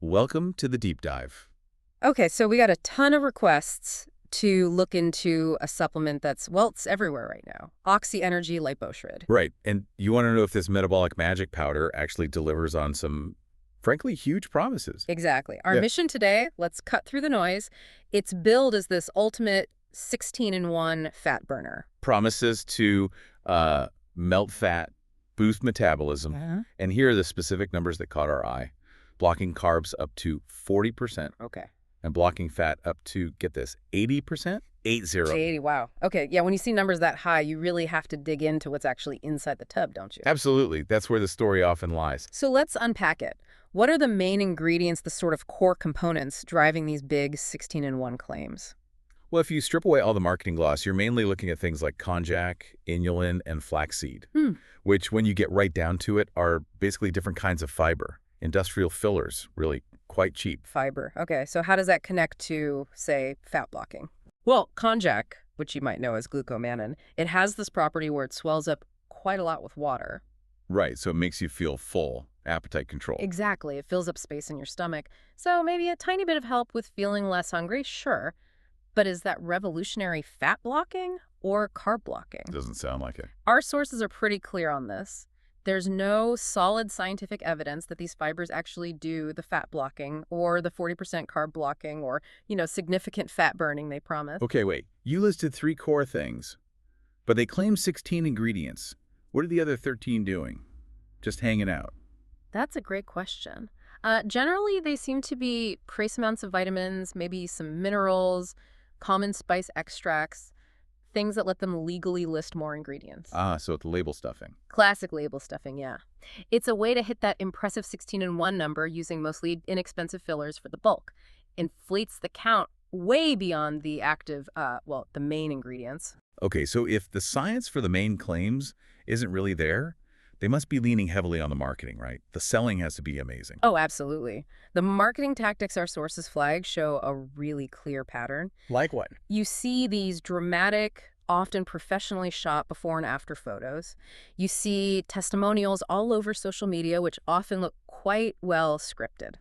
Welcome to the deep dive. Okay, so we got a ton of requests to look into a supplement that's, well, it's everywhere right now. OxyEnergy Lipo Shred. Right, and you want to know if this metabolic magic powder actually delivers on some, frankly, huge promises. Exactly. Our Yeah. mission today, let's cut through the noise. It's billed as this ultimate 16-in-1 fat burner. Promises to melt fat, boost metabolism, and here are the specific numbers that caught our eye. Blocking carbs up to 40%, Okay. and blocking fat up to, get this, 80%? 80. 80, wow. Okay, yeah, when you see numbers that high, you really have to dig into what's actually inside the tub, don't you? Absolutely. That's where the story often lies. So let's unpack it. What are the main ingredients, the sort of core components driving these big 16-in-1 claims? Well, if you strip away all the marketing gloss, you're mainly looking at things like konjac, inulin, and flaxseed, which, when you get right down to it, are basically different kinds of fiber. Industrial fillers, really quite cheap. Fiber. Okay, so how does that connect to, say, fat blocking? Well, konjac, which you might know as glucomannan, it has this property where it swells up quite a lot with water. Right, so it makes you feel full, appetite control. Exactly. It fills up space in your stomach. So maybe a tiny bit of help with feeling less hungry, sure. But is that revolutionary fat blocking or carb blocking? Doesn't sound like it. Our sources are pretty clear on this. There's no solid scientific evidence that these fibers actually do the fat blocking or the 40% carb blocking or, significant fat burning they promise. Okay, wait. You listed 3 core things, but they claim 16 ingredients. What are the other 13 doing? Just hanging out. That's a great question. Generally, they seem to be trace amounts of vitamins, maybe some minerals, common spice extracts, things that let them legally list more ingredients. Ah, so it's label stuffing. Classic label stuffing, yeah. It's a way to hit that impressive 16-in-1 number using mostly inexpensive fillers for the bulk. Inflates the count way beyond the active, the main ingredients. Okay, so if the science for the main claims isn't really there, they must be leaning heavily on the marketing, right? The selling has to be amazing. Oh, absolutely. The marketing tactics our sources flag show a really clear pattern. Like what? You see these dramatic, often professionally shot before and after photos. You see testimonials all over social media, which often look quite well scripted.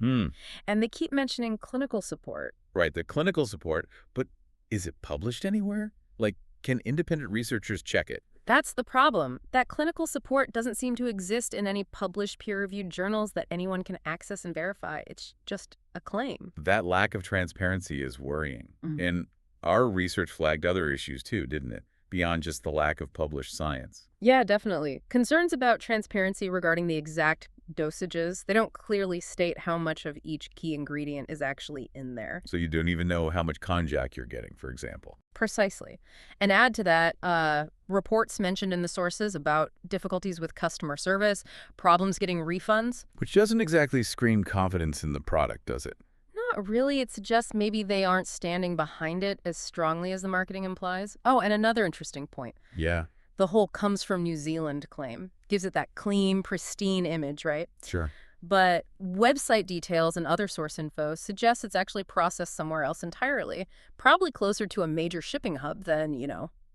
And they keep mentioning clinical support. Right, the clinical support, but is it published anywhere? Like, can independent researchers check it? That's the problem. That clinical support doesn't seem to exist in any published peer-reviewed journals that anyone can access and verify. It's just a claim. That lack of transparency is worrying. And our research flagged other issues too, didn't it? Beyond just the lack of published science. Yeah, definitely. Concerns about transparency regarding the exact dosages. They don't clearly state how much of each key ingredient is actually in there. So you don't even know how much konjac you're getting, for example. Precisely. And add to that, reports mentioned in the sources about difficulties with customer service, problems getting refunds. Which doesn't exactly scream confidence in the product, does it? Not really. It suggests maybe they aren't standing behind it as strongly as the marketing implies. Oh, and another interesting point. Yeah. The whole comes from New Zealand claim. Gives it that clean, pristine image, right? Sure. But website details and other source info suggests it's actually processed somewhere else entirely, probably closer to a major shipping hub than,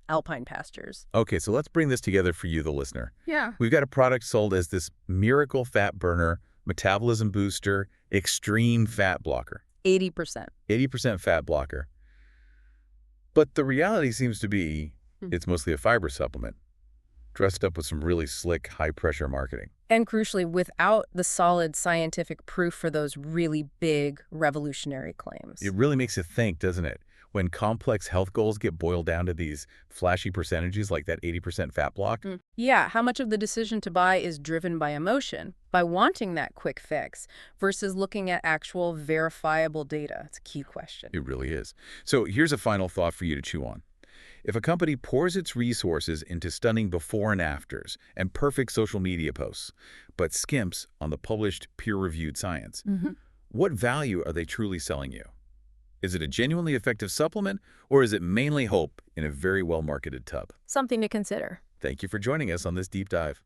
alpine pastures. Okay, so let's bring this together for you, the listener. Yeah. We've got a product sold as this miracle fat burner, metabolism booster, extreme fat blocker. 80%. 80% fat blocker. But the reality seems to be it's mostly a fiber supplement, dressed up with some really slick, high-pressure marketing. And crucially, without the solid scientific proof for those really big, revolutionary claims. It really makes you think, doesn't it? When complex health goals get boiled down to these flashy percentages like that 80% fat block. Yeah, how much of the decision to buy is driven by emotion, by wanting that quick fix, versus looking at actual verifiable data? It's a key question. It really is. So here's a final thought for you to chew on. If a company pours its resources into stunning before and afters and perfect social media posts, but skimps on the published peer-reviewed science, what value are they truly selling you? Is it a genuinely effective supplement, or is it mainly hope in a very well-marketed tub? Something to consider. Thank you for joining us on this deep dive.